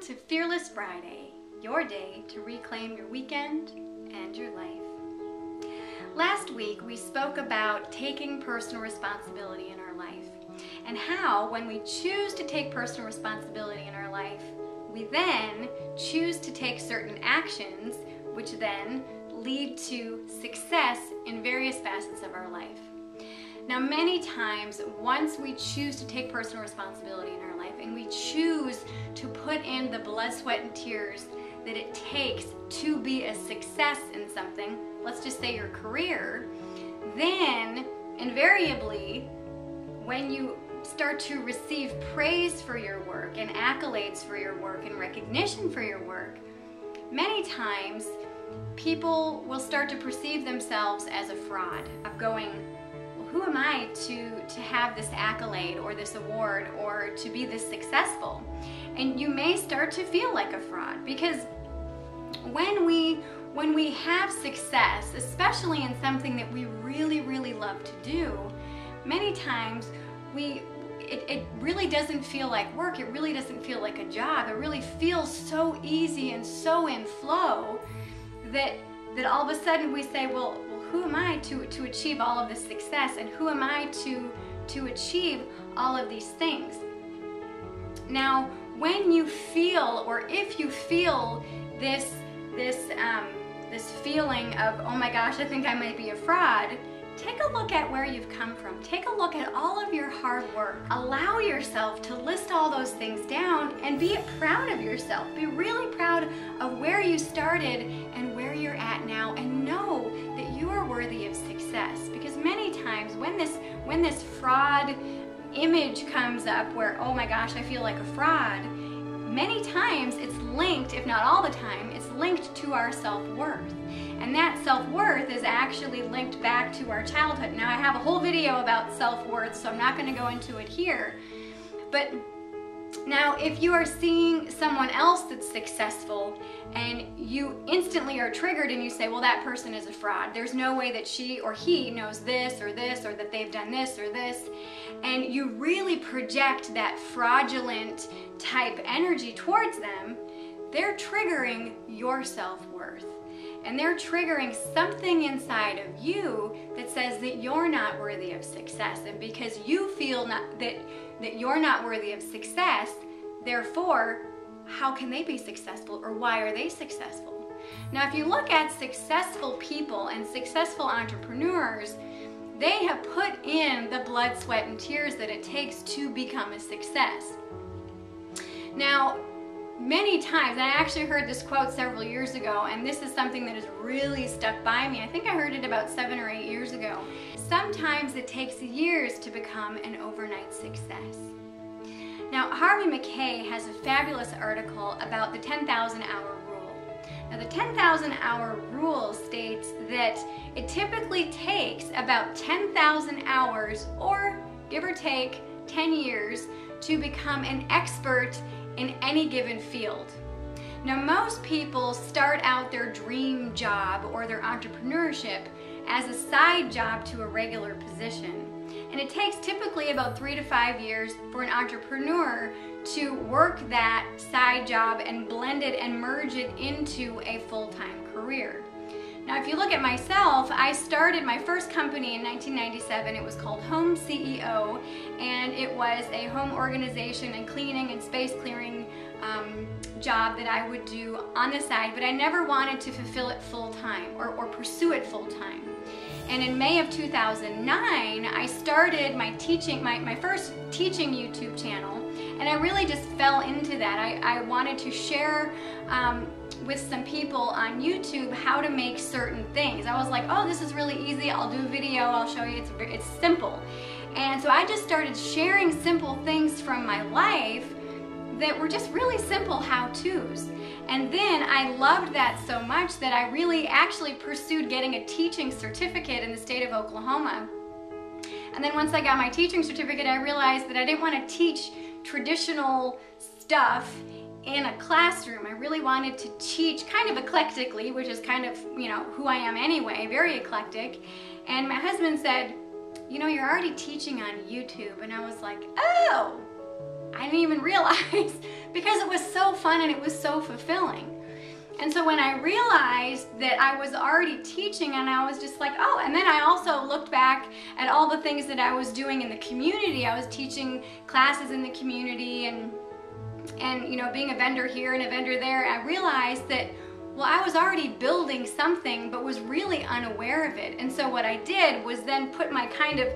to Fearless Friday, your day to reclaim your weekend and your life. Last week we spoke about taking personal responsibility in our life and how when we choose to take personal responsibility in our life, we then choose to take certain actions which then lead to success in various facets of our life. Now, many times, once we choose to take personal responsibility in our life and we choose to put in the blood, sweat, and tears that it takes to be a success in something, let's just say your career, then invariably, when you start to receive praise for your work and accolades for your work and recognition for your work, many times people will start to perceive themselves as a fraud of going, who am I to have this accolade or this award or to be this successful? And you may start to feel like a fraud, because when we have success, especially in something that we really, really love to do, many times it really doesn't feel like work. It really doesn't feel like a job. It really feels so easy and so in flow that all of a sudden we say, well, who am I to achieve all of this success, and who am I to achieve all of these things? Now, when you feel, or if you feel this feeling of, oh my gosh, I think I might be a fraud, take a look at where you've come from. Take a look at all of your hard work. Allow yourself to list all those things down and be proud of yourself. Be really proud of where you started and where you're at now, and know that you are worthy of success. Because many times when this fraud image comes up where, oh my gosh, I feel like a fraud, many times it's linked, if not all the time, it's linked to our self-worth. And that self-worth is actually linked back to our childhood. Now, I have a whole video about self-worth, so I'm not going to go into it here. But now, if you are seeing someone else that's successful and you instantly are triggered and you say, well, that person is a fraud. There's no way that she or he knows this, or that they've done this or this. And you really project that fraudulent type energy towards them, they're triggering your self-worth. And they're triggering something inside of you that says that you're not worthy of success. And because you feel that you're not worthy of success, therefore, how can they be successful, or why are they successful? Now, if you look at successful people and successful entrepreneurs, they have put in the blood, sweat, and tears that it takes to become a success. Now, many times, and I actually heard this quote several years ago, and this is something that has really stuck by me. I think I heard it about 7 or 8 years ago. Sometimes it takes years to become an overnight success. Now, Harvey Mackay has a fabulous article about the 10,000 hour rule. Now, the 10,000 hour rule states that it typically takes about 10,000 hours, or give or take 10 years, to become an expert in any given field. Now, most people start out their dream job or their entrepreneurship as a side job to a regular position. And it takes typically about 3 to 5 years for an entrepreneur to work that side job and blend it and merge it into a full-time career. Now, if you look at myself, I started my first company in 1997. It was called Home CEO, and it was a home organization and cleaning and space clearing job that I would do on the side, but I never wanted to fulfill it full-time or pursue it full-time. And in May of 2009, I started my first teaching YouTube channel, and I really just fell into that. I wanted to share with some people on YouTube how to make certain things. I was like, oh, this is really easy. I'll do a video. I'll show you. It's simple. And so I just started sharing simple things from my life that were just really simple how-tos. And then I loved that so much that I really actually pursued getting a teaching certificate in the state of Oklahoma. And then once I got my teaching certificate, I realized that I didn't want to teach traditional stuff in a classroom. I really wanted to teach kind of eclectically, which is kind of, you know, who I am anyway, very eclectic. And my husband said, you know, you're already teaching on YouTube. And I was like, oh, I didn't even realize because it was so fun and it was so fulfilling. And so when I realized that I was already teaching, and I was just like, oh, and then I also looked back at all the things that I was doing in the community. I was teaching classes in the community and you know, being a vendor here and a vendor there. I realized that, well, I was already building something but was really unaware of it. And so what I did was then put my kind of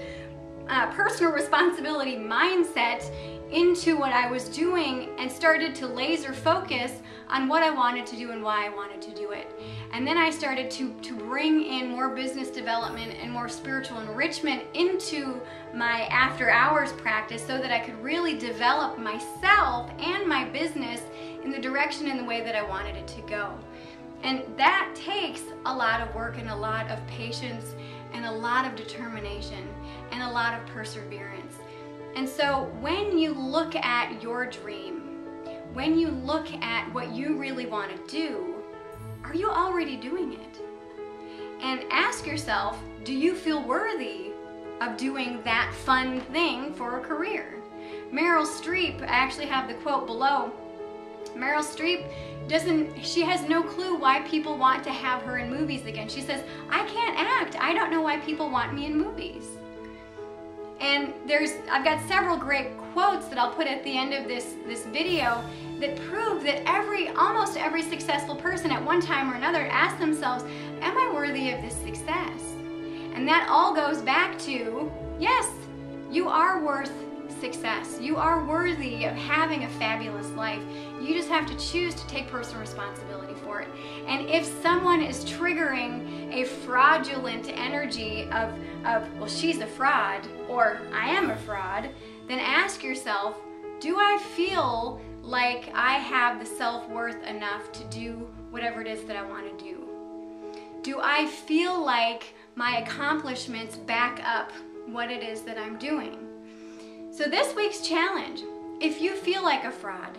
personal responsibility mindset into what I was doing and started to laser focus on what I wanted to do and why I wanted to do it. And then I started to bring in more business development and more spiritual enrichment into my after hours practice so that I could really develop myself and my business in the direction and the way that I wanted it to go. And that takes a lot of work and a lot of patience and a lot of determination and a lot of perseverance. And so when you look at your dream, when you look at what you really want to do, are you already doing it? And ask yourself, do you feel worthy of doing that fun thing for a career? Meryl Streep, I actually have the quote below. Meryl Streep she has no clue why people want to have her in movies again. She says, I can't act. I don't know why people want me in movies. And I've got several great quotes that I'll put at the end of this video that prove that almost every successful person at one time or another asks themselves, am I worthy of this success? And that all goes back to, yes, you are worth success. You are worthy of having a fabulous life. You just have to choose to take personal responsibility for it. And if someone is triggering a fraudulent energy of well, she's a fraud, or I am a fraud, then ask yourself, do I feel like I have the self-worth enough to do whatever it is that I want to do? Do I feel like my accomplishments back up what it is that I'm doing? So this week's challenge, if you feel like a fraud,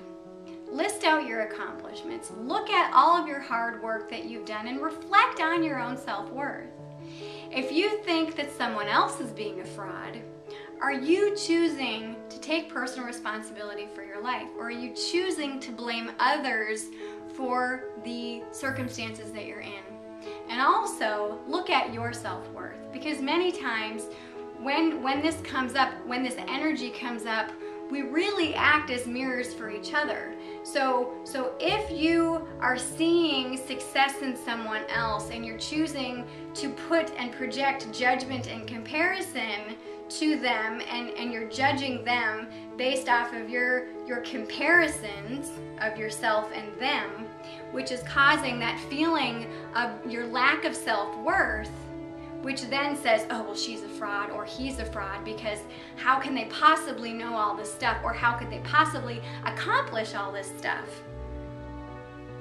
list out your accomplishments, look at all of your hard work that you've done, and reflect on your own self-worth. If you think that someone else is being a fraud, are you choosing to take personal responsibility for your life? Or are you choosing to blame others for the circumstances that you're in? And also, look at your self-worth, because many times when this comes up, when this energy comes up, we really act as mirrors for each other. So if you are seeing success in someone else and you're choosing to put and project judgment and comparison to them, and you're judging them based off of your comparisons of yourself and them, which is causing that feeling of your lack of self-worth, which then says, oh, well, she's a fraud or he's a fraud, because how can they possibly know all this stuff, or how could they possibly accomplish all this stuff?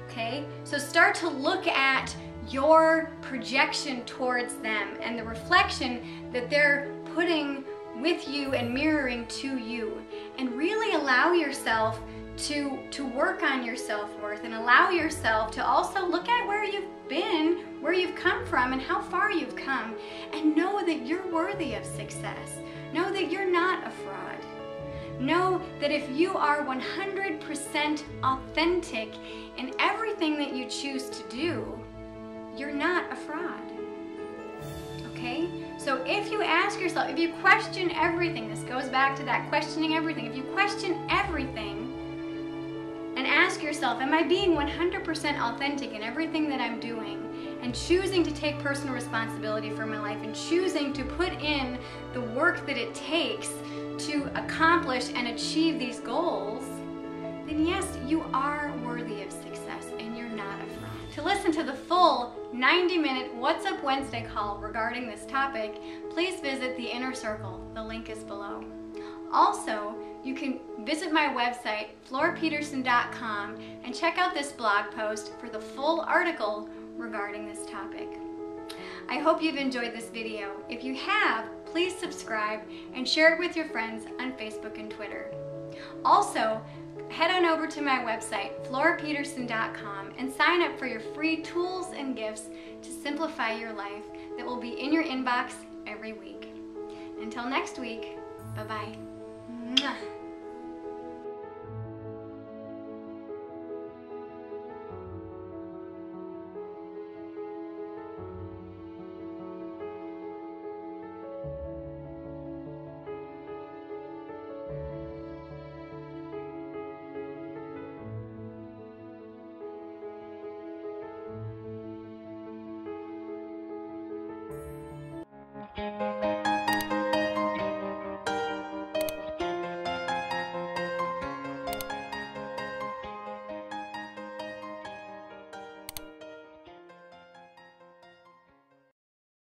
Okay, so start to look at your projection towards them and the reflection that they're putting with you and mirroring to you, and really allow yourself to work on your self-worth, and allow yourself to also look at where you've been, where you've come from, and how far you've come, and know that you're worthy of success. Know that you're not a fraud. Know that if you are 100% authentic in everything that you choose to do, you're not a fraud. Okay? So if you ask yourself, if you question everything, this goes back to that questioning everything. If you question everything and ask yourself, am I being 100% authentic in everything that I'm doing, and choosing to take personal responsibility for my life, and choosing to put in the work that it takes to accomplish and achieve these goals, then yes, you are worthy of success and you're not a fraud. To listen to the full 90-minute What's Up Wednesday call regarding this topic, please visit the Inner Circle. The link is below. Also, you can visit my website, florapeterson.com, and check out this blog post for the full article regarding this topic. I hope you've enjoyed this video. If you have, please subscribe and share it with your friends on Facebook and Twitter. Also, head on over to my website, florapeterson.com, and sign up for your free tools and gifts to simplify your life that will be in your inbox every week. Until next week, bye-bye. Mwah. you.